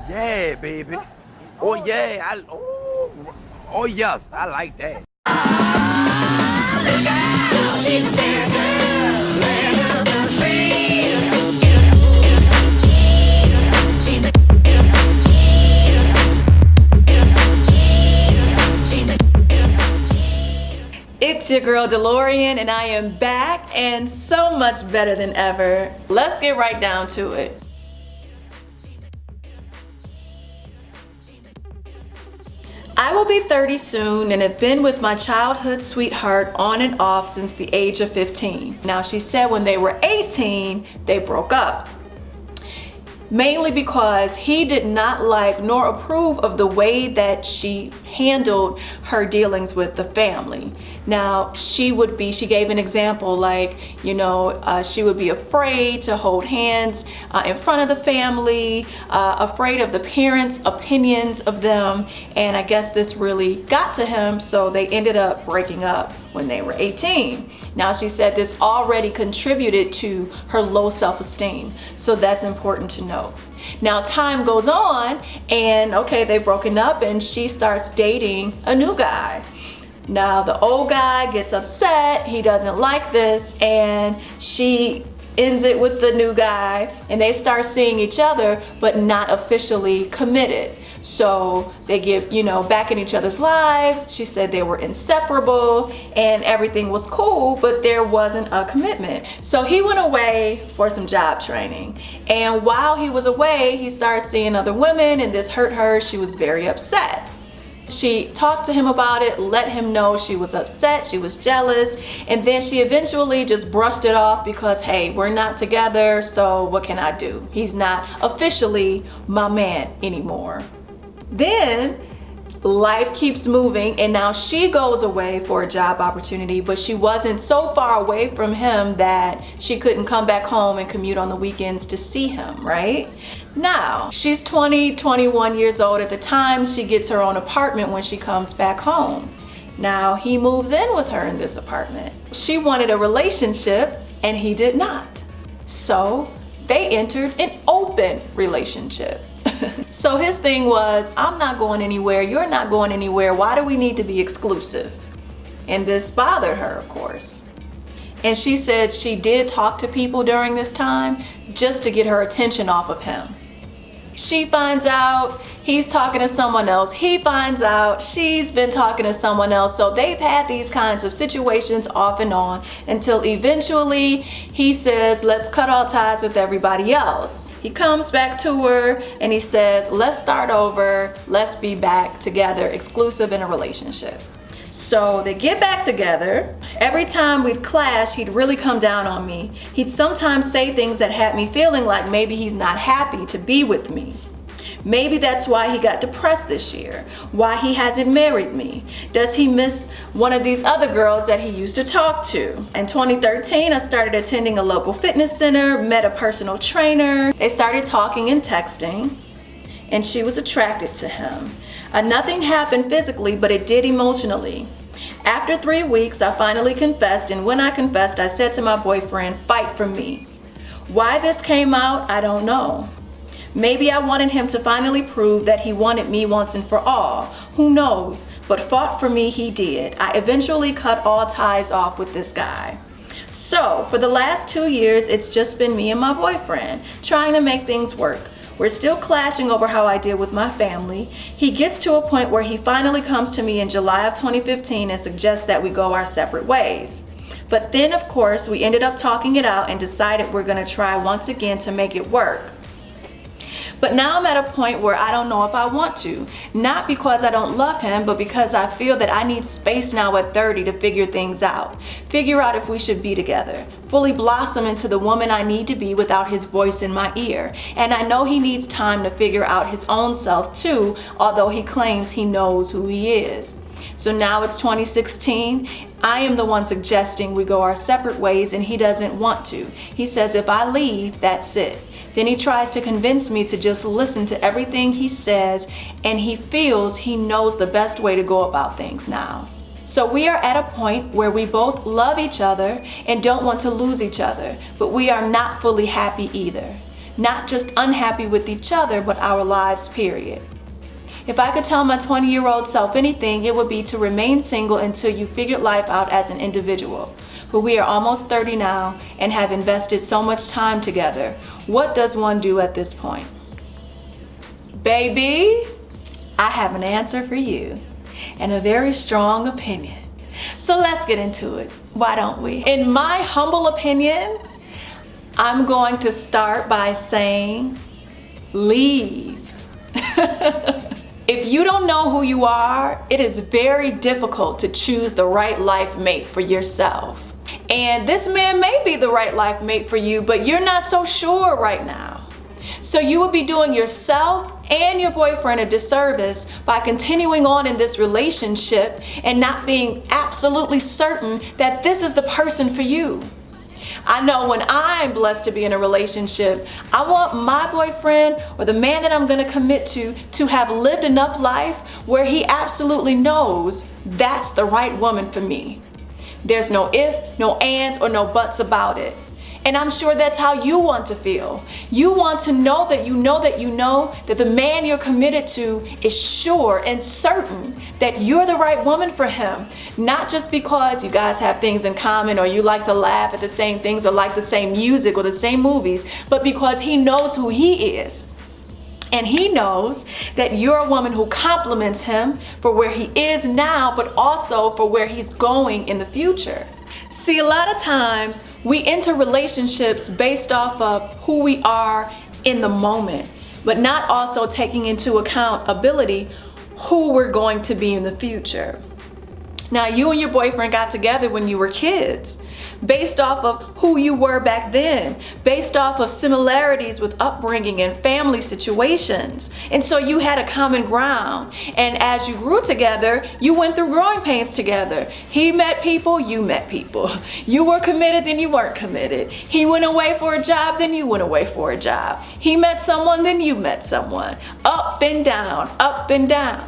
yeah, baby. Oh yeah, oh yes, I like that. She's a bad girl, land of the free. It's your girl DeLaurian, and I am back and so much better than ever. Let's get right down to it. I will be 30 soon and have been with my childhood sweetheart on and off since the age of 15. Now, she said when they were 18, they broke up. Mainly because he did not like nor approve of the way that she handled her dealings with the family. Now, she gave an example like, she would be afraid to hold hands in front of the family, afraid of the parents' opinions of them, and I guess this really got to him, so they ended up breaking up when they were 18. Now, she said this already contributed to her low self-esteem, so that's important to know. Now, time goes on, and okay, they've broken up, and she starts dating a new guy. Now, the old guy gets upset, he doesn't like this, and she ends it with the new guy, and they start seeing each other, but not officially committed. So they get, back in each other's lives. She said they were inseparable and everything was cool, but there wasn't a commitment. So he went away for some job training. And while he was away, he started seeing other women, and this hurt her. She was very upset. She talked to him about it, let him know she was upset, she was jealous, and then she eventually just brushed it off because, hey, we're not together, so what can I do? He's not officially my man anymore. Then life keeps moving, and now she goes away for a job opportunity, but she wasn't so far away from him that she couldn't come back home and commute on the weekends to see him, right? Now, she's 21 years old at the time she gets her own apartment when she comes back home. Now, he moves in with her in this apartment. She wanted a relationship, and he did not. So they entered an open relationship. So his thing was, I'm not going anywhere, you're not going anywhere, why do we need to be exclusive? And this bothered her, of course. And she said she did talk to people during this time just to get her attention off of him. She finds out he's talking to someone else. He finds out she's been talking to someone else. So they've had these kinds of situations off and on until eventually he says, let's cut all ties with everybody else. He comes back to her and he says, let's start over. Let's be back together, exclusive in a relationship. So they get back together. Every time we'd clash, he'd really come down on me. He'd sometimes say things that had me feeling like maybe he's not happy to be with me. Maybe that's why he got depressed this year, why he hasn't married me. Does he miss one of these other girls that he used to talk to? In 2013, I started attending a local fitness center, met a personal trainer. They started talking and texting, and she was attracted to him. Nothing happened physically, but it did emotionally. After 3 weeks, I finally confessed, and when I confessed, I said to my boyfriend, fight for me. Why this came out, I don't know. Maybe I wanted him to finally prove that he wanted me once and for all. Who knows? But fought for me he did. I eventually cut all ties off with this guy. So, for the last 2 years, it's just been me and my boyfriend, trying to make things work. We're still clashing over how I deal with my family. He gets to a point where he finally comes to me in July of 2015 and suggests that we go our separate ways. But then, of course, we ended up talking it out and decided we're gonna try once again to make it work. But now I'm at a point where I don't know if I want to. Not because I don't love him, but because I feel that I need space now at 30 to figure things out. Figure out if we should be together. Fully blossom into the woman I need to be without his voice in my ear. And I know he needs time to figure out his own self too, although he claims he knows who he is. So now it's 2016. I am the one suggesting we go our separate ways, and he doesn't want to. He says if I leave, that's it. Then he tries to convince me to just listen to everything he says, and he feels he knows the best way to go about things now. So we are at a point where we both love each other and don't want to lose each other, but we are not fully happy either. not just unhappy with each other, but our lives, period. If I could tell my 20-year-old self anything, it would be to remain single until you figured life out as an individual. But we are almost 30 now and have invested so much time together. What does one do at this point? Baby, I have an answer for you and a very strong opinion. So let's get into it. Why don't we? In my humble opinion, I'm going to start by saying, leave. If you don't know who you are, it is very difficult to choose the right life mate for yourself. And this man may be the right life mate for you, but you're not so sure right now. So you will be doing yourself and your boyfriend a disservice by continuing on in this relationship and not being absolutely certain that this is the person for you. I know when I'm blessed to be in a relationship, I want my boyfriend or the man that I'm going to commit to have lived enough life where he absolutely knows that's the right woman for me. There's no if, no ands, or no buts about it. And I'm sure that's how you want to feel. You want to know that you know that you know that the man you're committed to is sure and certain that you're the right woman for him. Not just because you guys have things in common or you like to laugh at the same things or like the same music or the same movies, but because he knows who he is. And he knows that you're a woman who compliments him for where he is now, but also for where he's going in the future. See, a lot of times we enter relationships based off of who we are in the moment, but not also taking into account who we're going to be in the future. Now, you and your boyfriend got together when you were kids, based off of who you were back then, based off of similarities with upbringing and family situations. And so you had a common ground. And as you grew together, you went through growing pains together. He met people, you met people. You were committed, then you weren't committed. He went away for a job, then you went away for a job. He met someone, then you met someone. Up and down, up and down.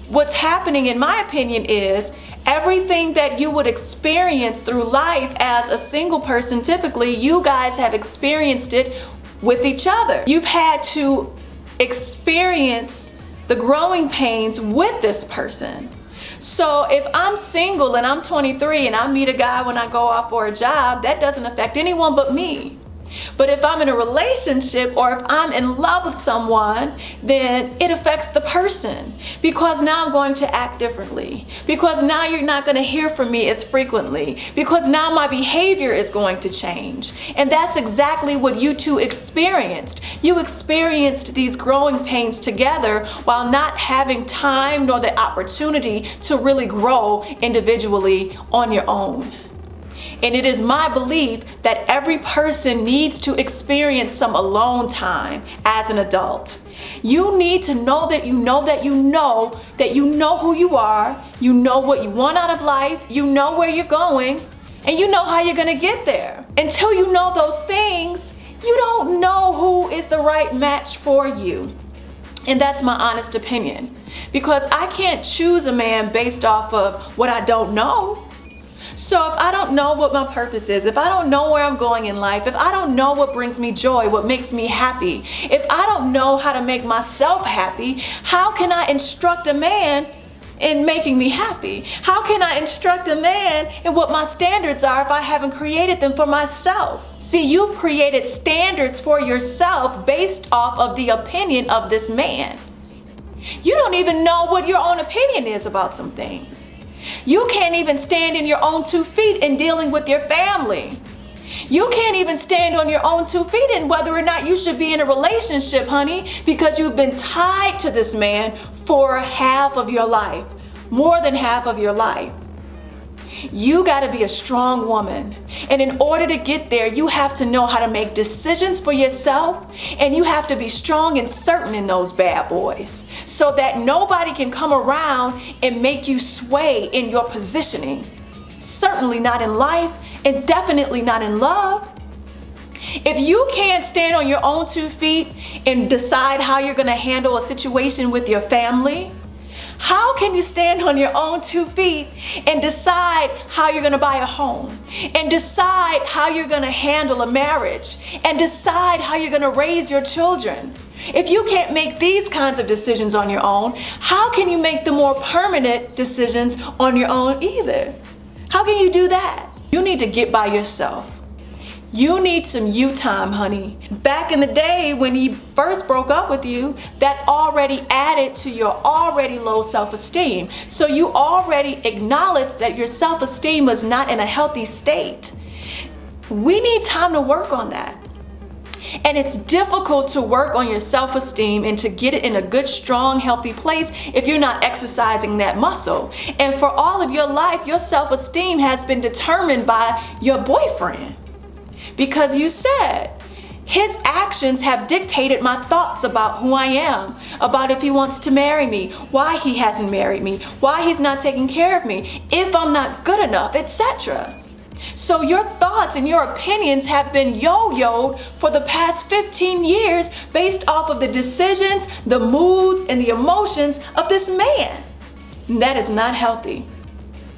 What's happening, in my opinion, is everything that you would experience through life as a single person, typically, you guys have experienced it with each other. You've had to experience the growing pains with this person. So if I'm single and I'm 23 and I meet a guy when I go off for a job, that doesn't affect anyone but me. But if I'm in a relationship or if I'm in love with someone, then it affects the person, because now I'm going to act differently, because now you're not going to hear from me as frequently, because now my behavior is going to change. And that's exactly what you two experienced. You experienced these growing pains together while not having time nor the opportunity to really grow individually on your own. And it is my belief that every person needs to experience some alone time as an adult. You need to know that you know that you know that you know who you are, you know what you want out of life, you know where you're going, and you know how you're gonna get there. Until you know those things, you don't know who is the right match for you. And that's my honest opinion. Because I can't choose a man based off of what I don't know. So if I don't know what my purpose is, if I don't know where I'm going in life, if I don't know what brings me joy, what makes me happy, if I don't know how to make myself happy, how can I instruct a man in making me happy? How can I instruct a man in what my standards are if I haven't created them for myself? See, you've created standards for yourself based off of the opinion of this man. You don't even know what your own opinion is about some things. You can't even stand in your own 2 feet in dealing with your family. You can't even stand on your own 2 feet in whether or not you should be in a relationship, honey, because you've been tied to this man for half of your life, more than half of your life. You got to be a strong woman. And in order to get there, you have to know how to make decisions for yourself, and you have to be strong and certain in those bad boys so that nobody can come around and make you sway in your positioning. Certainly not in life, and definitely not in love. If you can't stand on your own 2 feet and decide how you're going to handle a situation with your family, How can you stand on your own 2 feet and decide how you're gonna buy a home, and decide how you're gonna handle a marriage, and decide how you're gonna raise your children? If you can't make these kinds of decisions on your own, how can you make the more permanent decisions on your own either? How can you do that? You need to get by yourself. You need some you time, honey. Back in the day when he first broke up with you, that already added to your already low self-esteem. So you already acknowledged that your self-esteem was not in a healthy state. We need time to work on that. And it's difficult to work on your self-esteem and to get it in a good, strong, healthy place if you're not exercising that muscle. And for all of your life, your self-esteem has been determined by your boyfriend. Because you said, his actions have dictated my thoughts about who I am, about if he wants to marry me, why he hasn't married me, why he's not taking care of me, if I'm not good enough, etc. So your thoughts and your opinions have been yo-yoed for the past 15 years based off of the decisions, the moods, and the emotions of this man. And that is not healthy.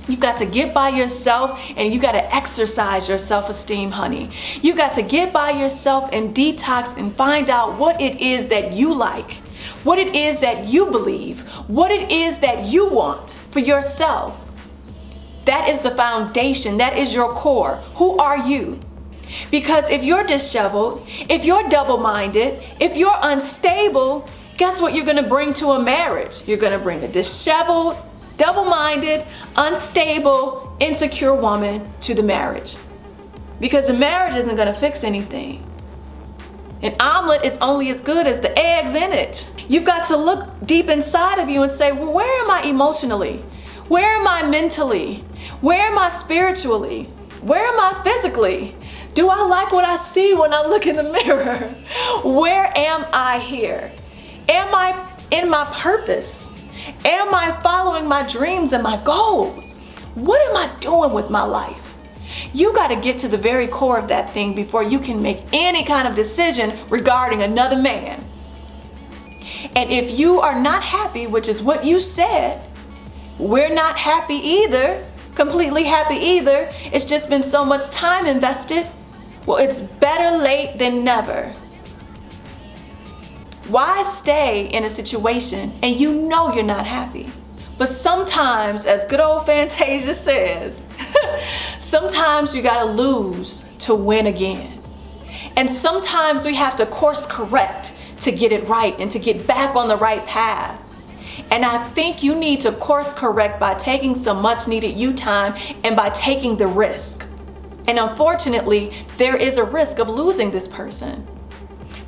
You've got to get by yourself, and you got to exercise your self-esteem, honey. You got to get by yourself and detox and find out what it is that you like, what it is that you believe, what it is that you want for yourself. That is the foundation. That is your core. Who are you? Because if you're disheveled, if you're double-minded, if you're unstable, guess what you're going to bring to a marriage? You're going to bring a disheveled, double-minded, unstable, insecure woman to the marriage. Because the marriage isn't going to fix anything. An omelet is only as good as the eggs in it. You've got to look deep inside of you and say, well, where am I emotionally? Where am I mentally? Where am I spiritually? Where am I physically? Do I like what I see when I look in the mirror? Where am I here? Am I in my purpose? Am I following my dreams and my goals? What am I doing with my life? You got to get to the very core of that thing before you can make any kind of decision regarding another man. And if you are not happy, which is what you said, we're not happy either, completely happy either. It's just been so much time invested. Well, it's better late than never. Why stay in a situation and you know you're not happy? But sometimes, as good old Fantasia says, sometimes you gotta lose to win again. And sometimes we have to course correct to get it right and to get back on the right path. And I think you need to course correct by taking some much needed you time and by taking the risk. And unfortunately, there is a risk of losing this person.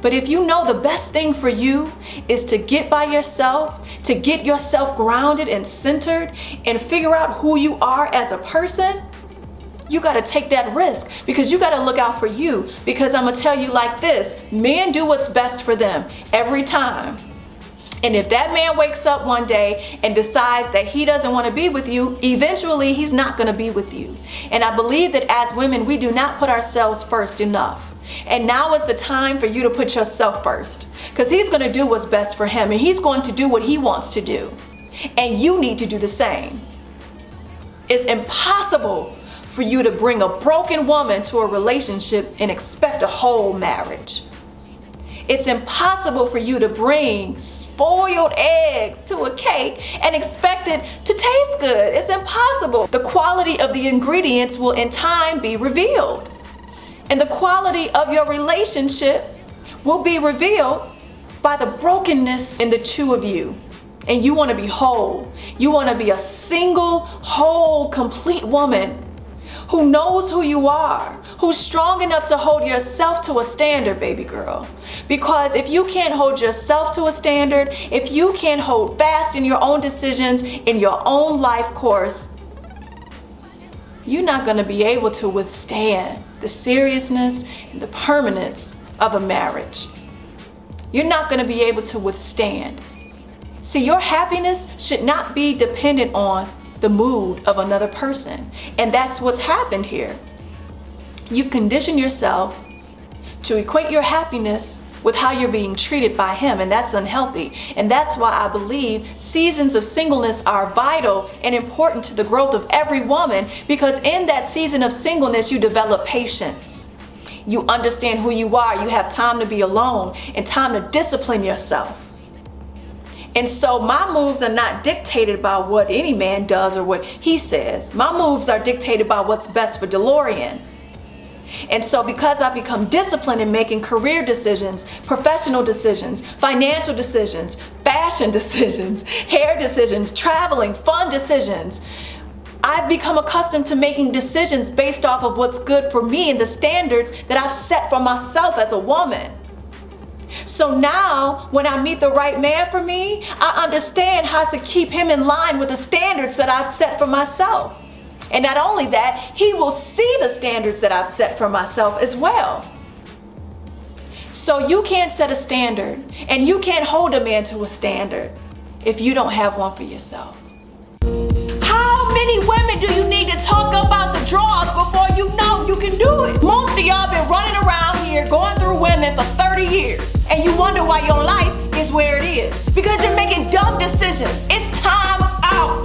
But if you know the best thing for you is to get by yourself, to get yourself grounded and centered and figure out who you are as a person, you got to take that risk, because you got to look out for you. Because I'm going to tell you like this, men do what's best for them every time. And if that man wakes up one day and decides that he doesn't want to be with you, eventually he's not going to be with you. And I believe that as women, we do not put ourselves first enough. And now is the time for you to put yourself first, because he's going to do what's best for him and he's going to do what he wants to do. And you need to do the same. It's impossible for you to bring a broken woman to a relationship and expect a whole marriage. It's impossible for you to bring spoiled eggs to a cake and expect it to taste good. It's impossible. The quality of the ingredients will in time be revealed. And the quality of your relationship will be revealed by the brokenness in the two of you. And you want to be whole. You want to be a single, whole, complete woman who knows who you are, who's strong enough to hold yourself to a standard, baby girl. Because if you can't hold yourself to a standard, if you can't hold fast in your own decisions, in your own life course, you're not going to be able to withstand the seriousness and the permanence of a marriage. You're not going to be able to withstand. See, your happiness should not be dependent on the mood of another person. And that's what's happened here. You've conditioned yourself to equate your happiness with how you're being treated by him, and that's unhealthy. And that's why I believe seasons of singleness are vital and important to the growth of every woman, because in that season of singleness you develop patience. You understand who you are. You have time to be alone and time to discipline yourself. And so my moves are not dictated by what any man does or what he says. My moves are dictated by what's best for DeLaurian. And so because I've become disciplined in making career decisions, professional decisions, financial decisions, fashion decisions, hair decisions, traveling, fun decisions, I've become accustomed to making decisions based off of what's good for me and the standards that I've set for myself as a woman. So now, when I meet the right man for me, I understand how to keep him in line with the standards that I've set for myself. And not only that, he will see the standards that I've set for myself as well. So you can't set a standard, and you can't hold a man to a standard if you don't have one for yourself. How many women do you need to talk about the draws before you know you can do it? Most of y'all been running around here going through women for 30 years, and you wonder why your life is where it is. Because you're making dumb decisions. It's time out.